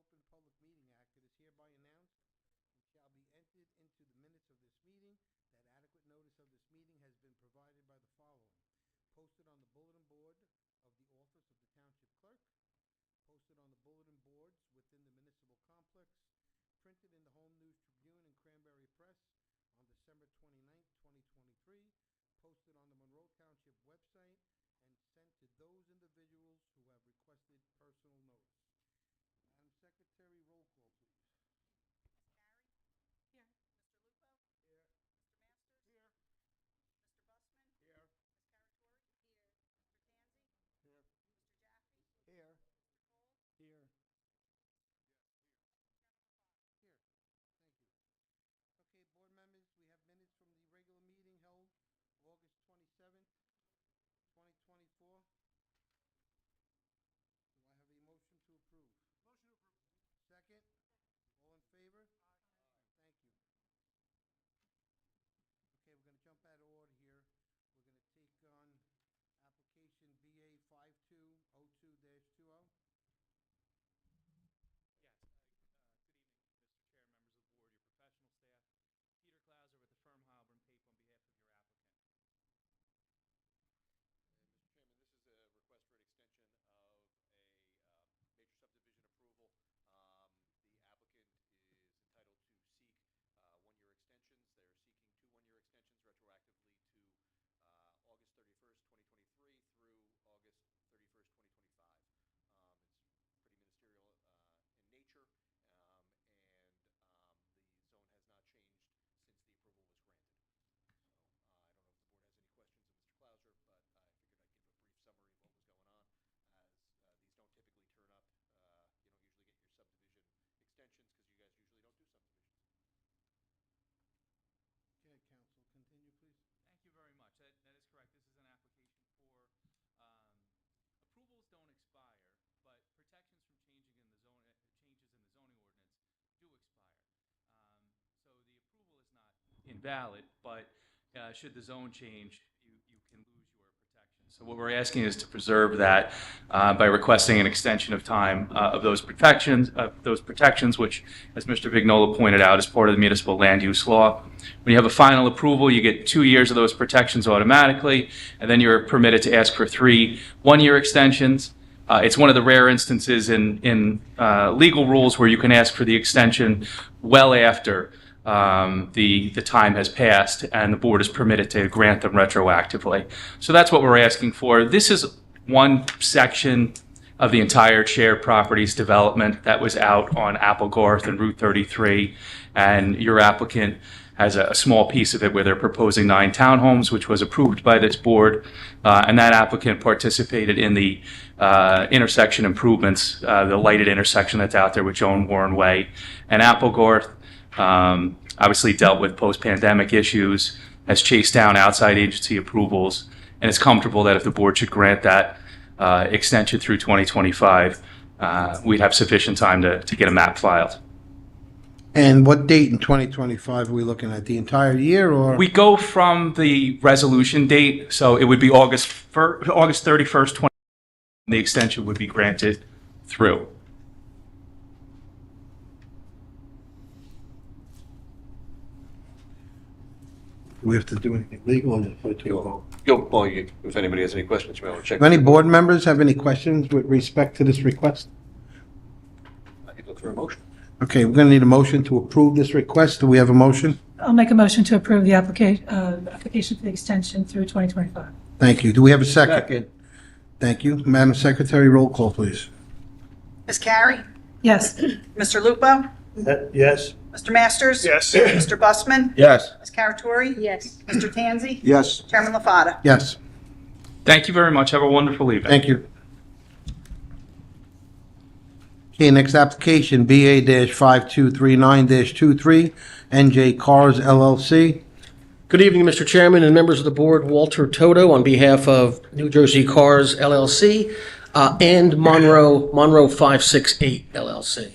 Open Public Meeting Act, it is hereby announced and shall be entered into the minutes of this meeting that adequate notice of this meeting has been provided by the following: posted on the bulletin board of the office of the Township Clerk, posted on the bulletin boards within the municipal complex, printed in the Home News Tribune and Cranberry Press on December 29th, 2023, posted on the Monroe Township website, and sent to those individuals who have requested personal notice. Madam Secretary, roll call, please. Ms. Carey? Here. Here. Mr. Lupo? Here. Here. Mr. Busman? Here. Here. Mr. Carantori? Here. Mr. Jaffe? Here. Here. Thank you. Okay, board members, we have minutes from the regular meeting held August 27th, 2024. Do I have a motion to approve? Motion to approve. Second? All in favor? Thank you. Okay, we're going to jump out of order here. We're going to take on application BA 5202-20. Yes. Good evening, Mr. Chair, members of the board, your professional staff. Peter Klauser with the firm Halbern Pape on behalf of your applicant. Mr. Chairman, this is a request for an extension of a major subdivision approval. The applicant is entitled to seek one-year extensions. They're seeking two one-year extensions retroactively to August 31st, 2023 through August 31st, 2025. It's pretty ministerial in nature, and the zone has not changed since the approval was granted. So I don't know if the board has any questions of Mr. Klauser, but I figured I'd give a brief summary of what was going on, as these don't typically turn up. You don't usually get your subdivision extensions because you guys usually don't do subdivisions. Okay, counsel, continue, please. Thank you very much. That is correct. This is an application for, approvals don't expire, but protections from changes in the zoning ordinance do expire. So the approval is not invalid, but should the zone change, you can lose your protection. So what we're asking is to preserve that by requesting an extension of time of those protections, which, as Mr. Vignola pointed out, is part of the municipal land use law. When you have a final approval, you get 2 years of those protections automatically, and then you're permitted to ask for 3 one-year extensions. It's one of the rare instances in legal rules where you can ask for the extension well after the time has passed and the board is permitted to grant them retroactively. So that's what we're asking for. This is one section of the entire shared properties development that was out on Applegarth and Route 33, and your applicant has a small piece of it where they're proposing 9 townhomes, which was approved by this board, and that applicant participated in the intersection improvements, the lighted intersection that's out there with Joan Warren Way and Applegarth. Obviously dealt with post-pandemic issues, has chased down outside agency approvals, and is comfortable that if the board should grant that extension through 2025, we'd have sufficient time to get a map filed. And what date in 2025 are we looking at? The entire year, or? We go from the resolution date, so it would be August 31st, the extension would be granted through. Do we have to do anything legal or just put it to a vote? If anybody has any questions, you may want to check. Do any board members have any questions with respect to this request? I could look for a motion. Okay, we're going to need a motion to approve this request. Do we have a motion? I'll make a motion to approve the application for the extension through 2025. Thank you. Do we have a second? Thank you. Madam Secretary, roll call, please. Ms. Carey? Yes. Mr. Lupo? Yes. Mr. Masters? Yes. Mr. Busman? Yes. Ms. Carantori? Yes. Mr. Tanzi? Yes. Chairman LaFata? Yes, Thank you very much. Have a wonderful evening. thank you. Okay, next application, BA-5239-23, NJ Cars LLC. Good evening, Mr. Chairman and members of the board. Walter Toto on behalf of New Jersey Cars LLC and Monroe 568 LLC.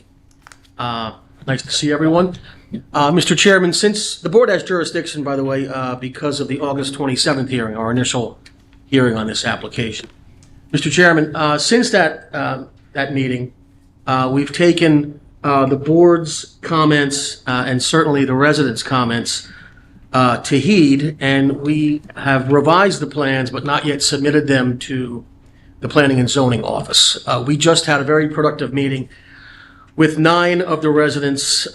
Nice to see everyone. Mr. Chairman, since the board has jurisdiction, by the way, because of the August 27th hearing, our initial hearing on this application. Mr. Chairman, since that meeting, we've taken the board's comments and certainly the residents' comments to heed, and we have revised the plans but not yet submitted them to the Planning and Zoning Office. We just had a very productive meeting with 9 of the residents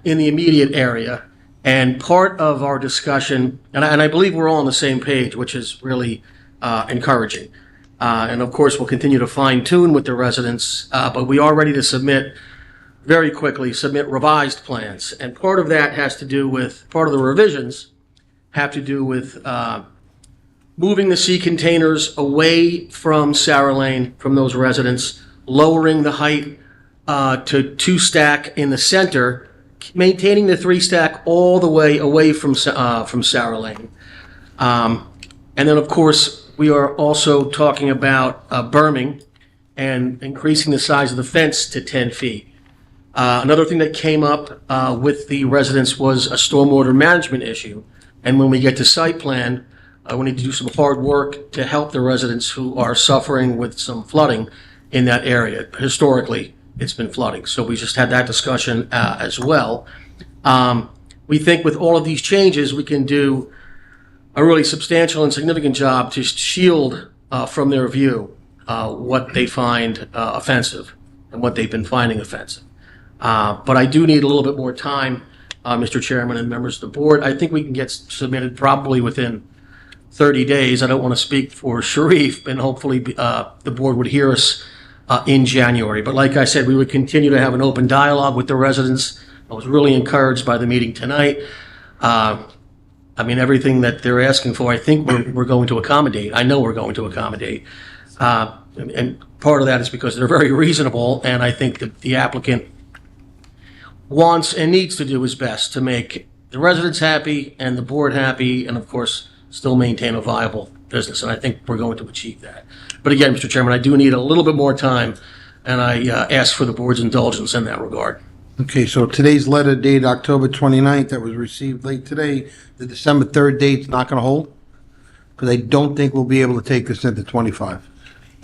in the immediate area, and part of our discussion, and I believe we're all on the same page, which is really encouraging. And of course, we'll continue to fine tune with the residents, but we are ready to submit revised plans. And part of that has to do with, part of the revisions have to do with moving the sea containers away from Sarah Lane, from those residents, lowering the height to 2-stack in the center, maintaining the 3-stack all the way away from Sarah Lane. And then, of course, we are also talking about berming and increasing the size of the fence to 10 feet. Another thing that came up with the residents was a stormwater management issue. And when we get to site plan, we need to do some hard work to help the residents who are suffering with some flooding in that area. Historically, it's been flooding. So we just had that discussion as well. We think with all of these changes, we can do a really substantial and significant job to shield from their view what they find offensive and what they've been finding offensive. But I do need a little bit more time, Mr. Chairman and members of the board. I think we can get submitted probably within 30 days. I don't want to speak for Sharif, and hopefully the board would hear us in January. But like I said, we would continue to have an open dialogue with the residents. I was really encouraged by the meeting tonight. I mean, everything that they're asking for, I think we're going to accommodate. I know we're going to accommodate. And part of that is because they're very reasonable, and I think that the applicant wants and needs to do his best to make the residents happy and the board happy, and of course, still maintain a viable business. And I think we're going to achieve that. But again, Mr. Chairman, I do need a little bit more time, and I ask for the board's indulgence in that regard. Okay, so today's letter dated October 29th that was received late today, the December 3rd date's not going to hold? Because I don't think we'll be able to take this into 25.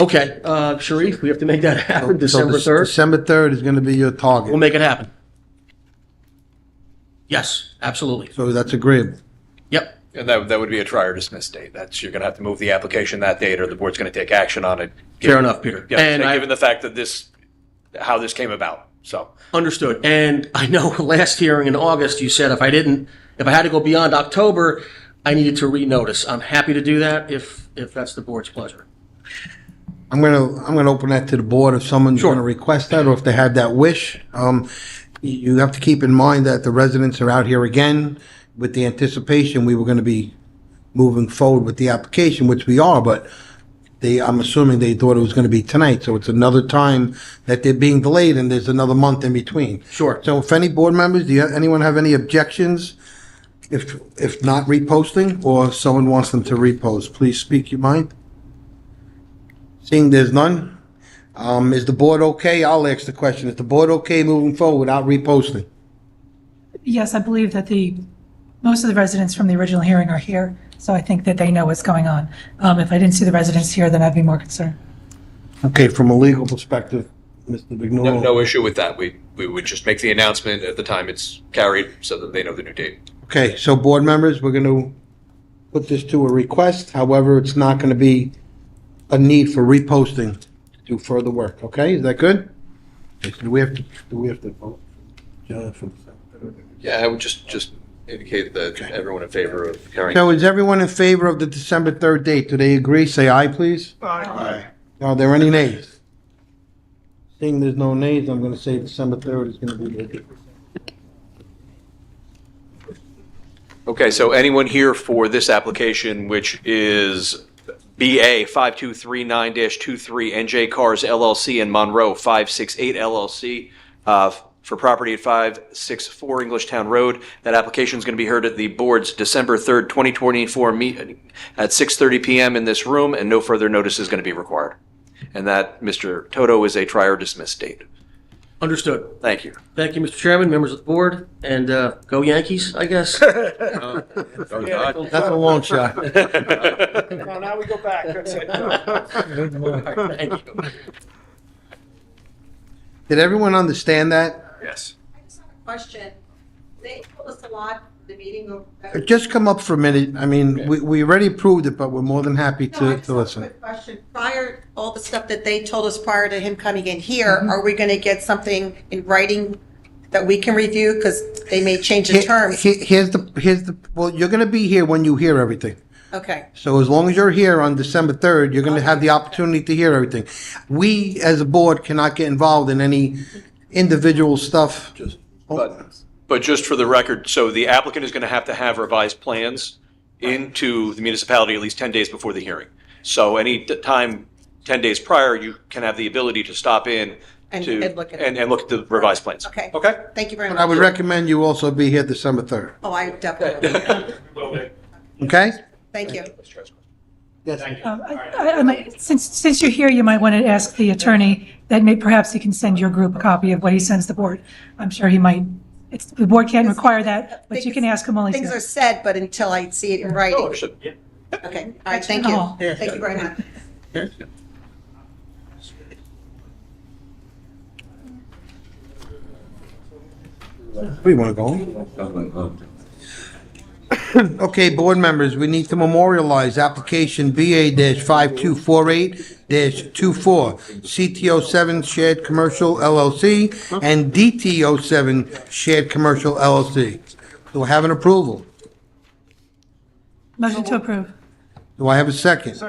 Okay, Sharif, we have to make that happen, December 3rd. December 3rd is going to be your target. We'll make it happen. Yes, absolutely. So that's agreeable. Yep. And that would be a try or dismiss date. That's, you're going to have to move the application that date, or the board's going to take action on it. Fair enough, Peter. Yeah, And given the fact that how this came about, so. Understood. And I know last hearing in August, you said if I had to go beyond October, I needed to renotice. I'm happy to do that if that's the board's pleasure. I'm gonna open that to the board if someone's Sure. gonna request that, or if they have that wish. You have to keep in mind that the residents are out here again with the anticipation we were gonna be moving forward with the application, which we are, but I'm assuming they thought it was gonna be tonight, so it's another time that they're being delayed, and there's another month in between. Sure. So if any board members, anyone have any objections? If not reposting, or if someone wants them to repost, please speak your mind. Seeing there's none, is the board okay? I'll ask the question. Is the board okay moving forward without reposting? Yes, I believe that most of the residents from the original hearing are here, so I think that they know what's going on. If I didn't see the residents here, then I'd be more concerned. Okay, from a legal perspective, Mr. Vignolo. No issue with that. We would just make the announcement at the time it's carried so that they know the new date. Okay, so board members, we're going to put this to a request. However, it's not going to be a need for reposting to do further work. Okay, is that good? Okay, so do we have to vote? Yeah, I would just indicate that everyone in favor of carrying. So is everyone in favor of the December 3rd date? Do they agree? Say aye, please. Aye. Are there any nays? Seeing there's no nays, I'm going to say December 3rd is going to be the date. Okay, so anyone here for this application, which is BA 5239-23 NJ Cars LLC and Monroe 568 LLC for property at 564 Englishtown Road. That application is going to be heard at the board's December 3rd, 2024 meeting at 6:30 p.m. in this room, and no further notice is going to be required. And that, Mr. Toto, is a try or dismiss date. Understood. Thank you. Thank you, Mr. Chairman, members of the board, and go Yankees, I guess. Oh, God. That's a long shot. Now we go back. That's it. Thank you. Did everyone understand that? Yes. Question. They told us a lot, the meeting Just come up for a minute. I mean, we already approved it, but we're more than happy to listen. Question. Prior, all the stuff that they told us prior to him coming in here, Mm-hmm. are we going to get something in writing that we can review? Because they may change the terms. Here's the, well, you're gonna be here when you hear everything. Okay. So as long as you're here on December 3rd, you're gonna have the opportunity to hear everything. We, as a board, cannot get involved in any individual stuff. But just for the record, so the applicant is going to have revised plans into the municipality at least 10 days before the hearing. So any time 10 days prior, you can have the ability to stop in And look at it. and look at the revised plans. Okay. Okay? Thank you very But much. I would recommend you also be here December 3rd, Oh, I definitely will. okay? Thank you. Yes. I might, since you're here, you might want to ask the attorney that perhaps he can send your group a copy of what he sends the board. I'm sure he might, the board can't require that, but you can ask him while he's Things are here. said, but until I see it in Oh, writing. understood. Okay, all right, thank you. Oh. Thank you very much. Where you wanna go? Okay, board members, we need to memorialize application BA-5248-24, CTO7 Shared Commercial LLC and DTO7 Shared Commercial LLC. Do I have an approval? Motion to approve. Do I have a second?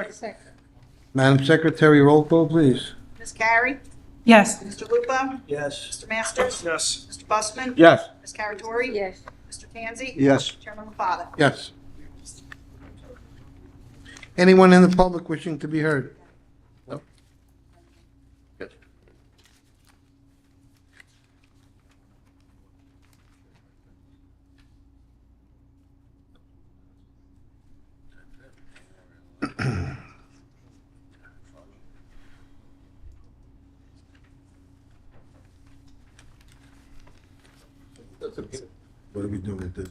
Madam Secretary, roll call, please. Ms. Carey? Yes. Mr. Lupo? Yes. Mr. Masters? Yes. Mr. Busman? Yes. Ms. Caratori? Yes. Mr. Tanzi? Yes. Chairman LaFada? Yes. Anyone in the public wishing to be heard? Good. What are we doing with this?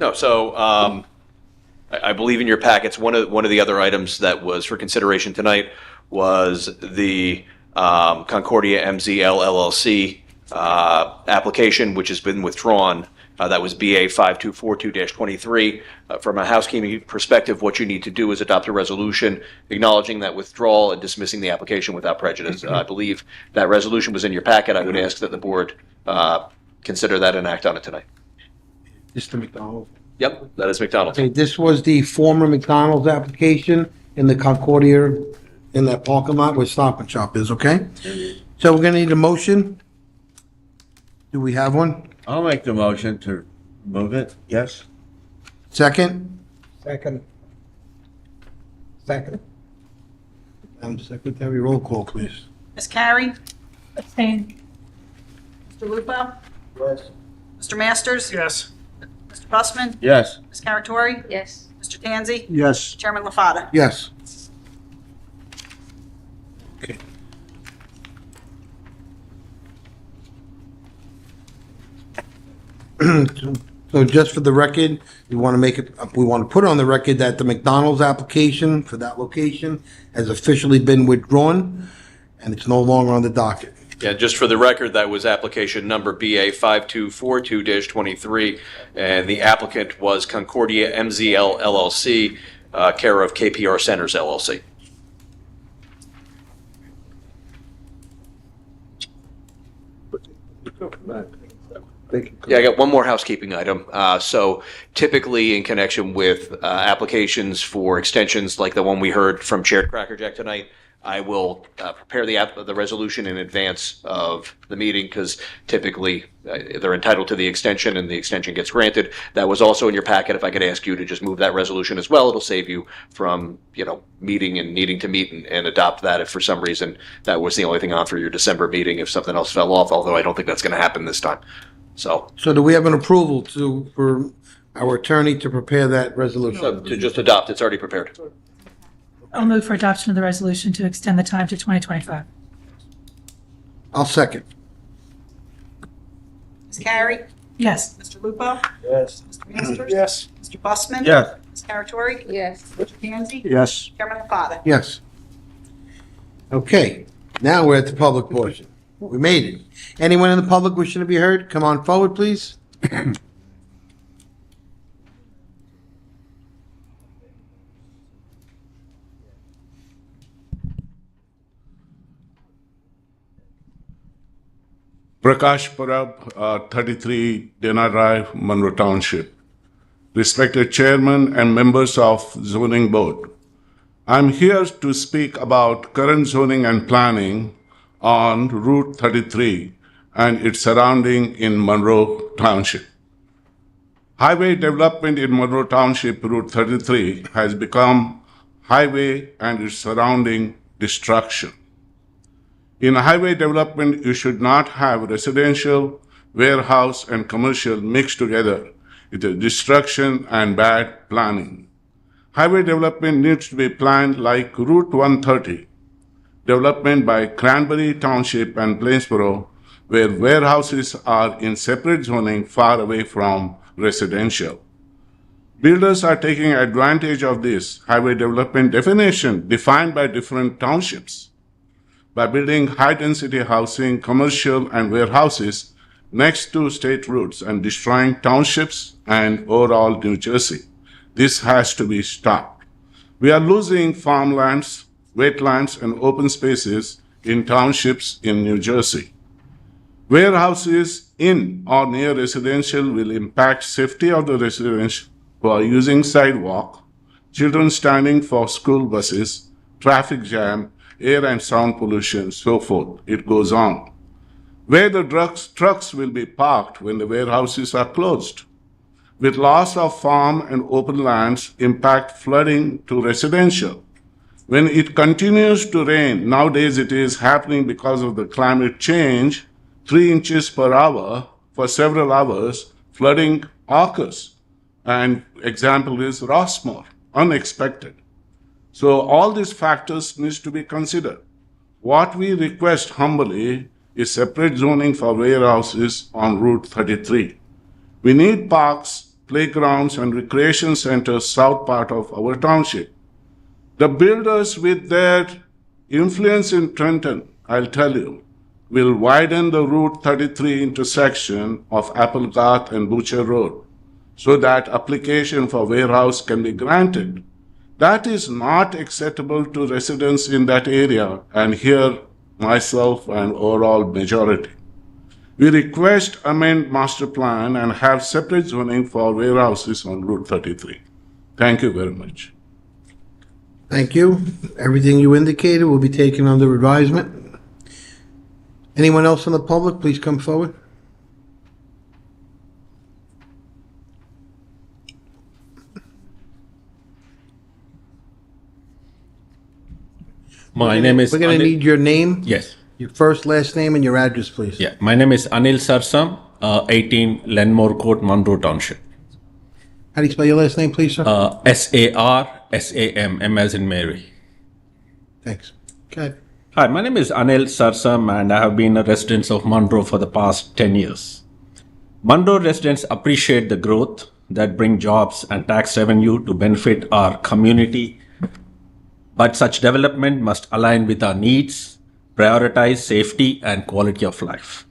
No, so I believe in your packets, one of the other items that was for consideration tonight was the Concordia MZL LLC application, which has been withdrawn. That was BA 5242-23. From a housekeeping perspective, what you need to do is adopt a resolution acknowledging that withdrawal and dismissing the application without prejudice. I believe that resolution was in your packet. I would ask that the board consider that and act on it tonight. Mr. McDonald. Yep, that is McDonald's. Okay, this was the former McDonald's application in the Concordia, in that parking lot where Stop and Shop is, okay? So we're gonna need a motion. Do we have one? I'll make the motion to move it, yes? Second? Second. Madam Secretary, roll call, please. Ms. Carey? Abstain. Mr. Lupo? Yes. Mr. Masters? Yes. Mr. Busman? Yes. Ms. Caratori? Yes. Mr. Tanzi? Yes. Chairman LaFada? Yes. Okay. So just for the record, we want to make it, we want to put on the record that the McDonald's application for that location has officially been withdrawn, and it's no longer on the docket. Yeah, just for the record, that was application number BA 5242-23, and the applicant was Concordia MZL LLC, care of KPR Centers LLC. Yeah, I got one more housekeeping item. So typically in connection with applications for extensions like the one we heard from Chair Crackerjack tonight, I will prepare the resolution in advance of the meeting because typically they're entitled to the extension and the extension gets granted. That was also in your packet. If I could ask you to just move that resolution as well, it'll save you from, meeting and needing to meet and adopt that if for some reason that was the only thing on for your December meeting, if something else fell off, although I don't think that's going to happen this time. So So do we have an approval for our attorney to prepare that resolution? to just adopt, it's already prepared. I'll move for adoption of the resolution to extend the time to 2025. I'll second. Ms. Carey? Yes. Mr. Lupo? Yes. Mr. Masters? Yes. Mr. Busman? Yes. Ms. Caratori? Yes. Mr. Tanzi? Yes. Chairman LaFada? Yes. Okay, now we're at the public portion. We made it. Anyone in the public wishing to be heard, come on forward, please. Prakash Parab, 33 Dana Drive, Monroe Township. Respected Chairman and members of Zoning Board, I'm here to speak about current zoning and planning on Route 33 and its surrounding in Monroe Township. Highway development in Monroe Township, Route 33, has become highway and its surrounding destruction. In highway development, you should not have residential, warehouse, and commercial mixed together. It is destruction and bad planning. Highway development needs to be planned like Route 130, development by Cranberry Township and Plainsboro, where warehouses are in separate zoning far away from residential. Builders are taking advantage of this highway development definition defined by different townships by building high-density housing, commercial, and warehouses next to state routes and destroying townships and overall New Jersey. This has to be stopped. We are losing farmlands, wetlands, and open spaces in townships in New Jersey. Warehouses in or near residential will impact safety of the residents who are using sidewalk, children standing for school buses, traffic jam, air and sound pollution, so forth. It goes on. Where the trucks will be parked when the warehouses are closed. With loss of farm and open lands, impact flooding to residential. When it continues to rain, nowadays it is happening because of the climate change, 3 inches per hour for several hours, flooding occurs. And example is Rossmore, unexpected. So all these factors need to be considered. What we request humbly is separate zoning for warehouses on Route 33. We need parks, playgrounds, and recreation centers south part of our township. The builders with their influence in Trenton, I'll tell you, will widen the Route 33 intersection of Applegarth and Butcher Road so that application for warehouse can be granted. That is not acceptable to residents in that area, and here myself and overall majority. We request amend master plan and have separate zoning for warehouses on Route 33. Thank you very much. Thank you. Everything you indicated will be taken under advisement. Anyone else in the public, please come forward. My name is We're going to Anil. need your name, Yes. your first, last name, and your address, please. Yeah. My name is Anil Sarsam, 18 Lenmore Court, Monroe Township. How do you spell your last name, please, sir? SARSAM, M as in Mary. Thanks. Okay. Hi, my name is Anil Sarsam, and I have been a resident of Monroe for the past 10 years. Monroe residents appreciate the growth that bring jobs and tax revenue to benefit our community. But such development must align with our needs, prioritize safety and quality of life.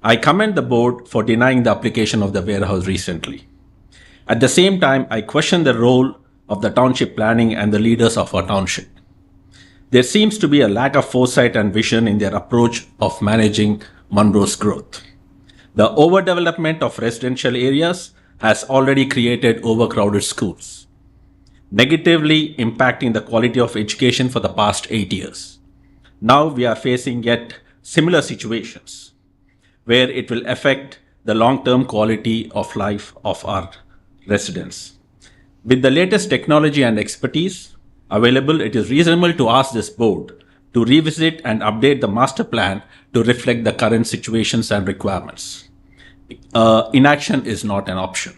I commend the board for denying the application of the warehouse recently. At the same time, I question the role of the township planning and the leaders of our township. There seems to be a lack of foresight and vision in their approach of managing Monroe's growth. The overdevelopment of residential areas has already created overcrowded schools, negatively impacting the quality of education for the past 8 years. Now we are facing yet similar situations where it will affect the long-term quality of life of our residents. With the latest technology and expertise available, it is reasonable to ask this board to revisit and update the master plan to reflect the current situations and requirements. Inaction is not an option.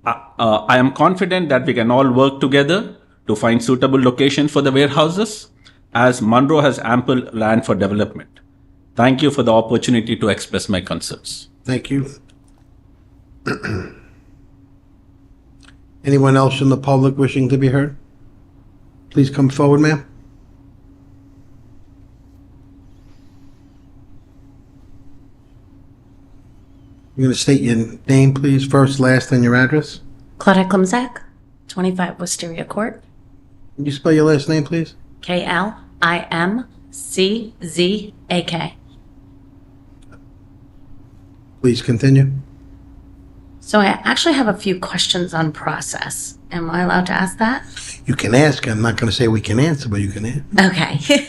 I am confident that we can all work together to find suitable location for the warehouses, as Monroe has ample land for development. Thank you for the opportunity to express my concerns. Thank you. Anyone else in the public wishing to be heard? Please come forward, ma'am. You're going to state your name, please, first, last, and your address? Claudette Klimzak, 25 Wisteria Court, Can you spell your last name, please? KLIMCZAK. Please continue. So I actually have a few questions on process. Am I allowed to ask that? You can ask. I'm not going to say we can answer, but you can answer. Okay.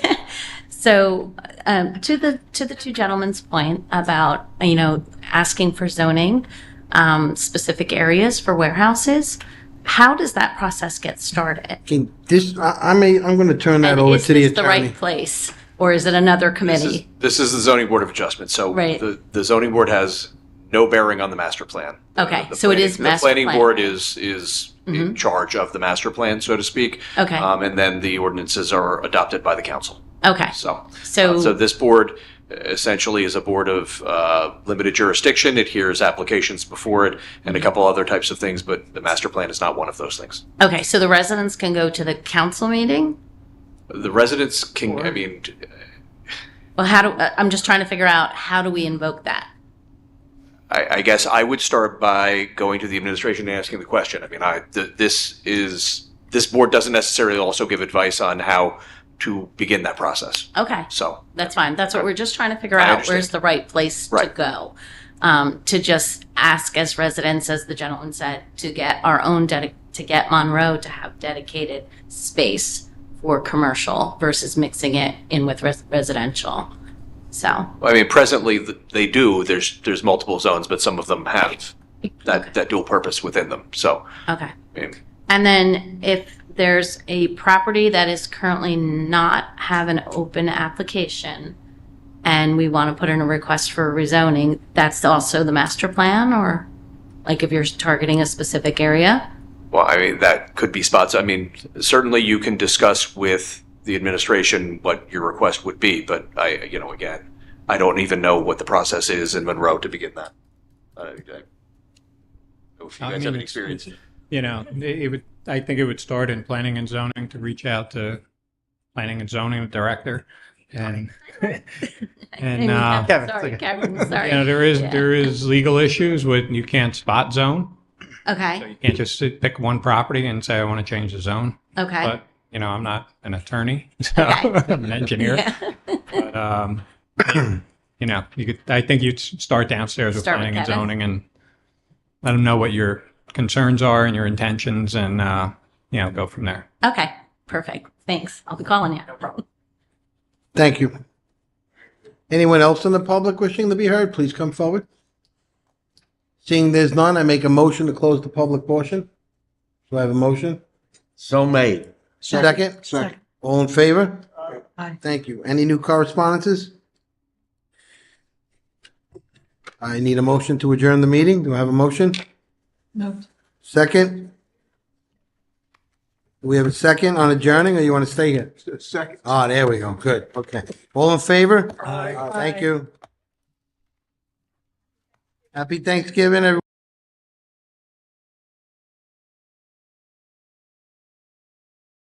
So, to the two gentlemen's point about, asking for zoning, specific areas for warehouses, how does that process get started? I'm going to turn that And over is to the this the attorney. right place, or is it another committee? This is the zoning board of adjustment, so Right. the zoning board has no bearing on the master plan. Okay, The so it planning- is master The planning plan. board is in charge of the master plan, so to speak. Okay. And then the ordinances are adopted by the council. Okay, So so, this board essentially is a board of limited jurisdiction. It hears applications before it and a couple other types of things, but the master plan is not one of those things. okay, so the residents can go to the council meeting? The residents can, I mean, Well, I'm just trying to figure out, how do we invoke that? I guess I would start by going to the administration and asking the question. I mean, this board doesn't necessarily also give advice on how to begin that process. Okay. So That's fine. That's what we're just trying to figure I out. understand. Where's the right place to Right. go? To just ask as residents, as the gentleman said, to get our own, to get Monroe to have dedicated space for commercial versus mixing it in with residential. So, I mean, presently they do. There's multiple zones, but some of them have that dual purpose within them. So okay. I mean, And then if there's a property that is currently not have an open application and we want to put in a request for rezoning, that's also the master plan, or like if you're targeting a specific area? well, I mean, that could be spots. I mean, certainly you can discuss with the administration what your request would be, but again, I don't even know what the process is in Monroe to begin that. If you guys have any experience. I think it would start in planning and zoning to reach out to planning and zoning director and Kevin, sorry, Kevin, sorry. there is legal issues with, you can't spot zone. Okay, You can't just pick one property and say, I want to change the zone. okay. But, I'm not an attorney, so Okay. I'm an engineer. Yeah. But, I think you'd start downstairs with Start with planning and Kevin. zoning and let them know what your concerns are and your intentions and, go from there. Okay, perfect. Thanks. I'll be calling you. No problem. Thank you. Anyone else in the public wishing to be heard, please come forward. Seeing there's none, I make a motion to close the public portion. Do I have a motion? So made. Second? Second. All in favor? Aye. Thank you. Any new correspondences? I need a motion to adjourn the meeting. Do I have a motion? Moved. Second? Do we have a second on adjourning, or you want to stay here? Second. Ah, there we go. Good. Okay. All in favor? Thank you. Happy Thanksgiving, everyone.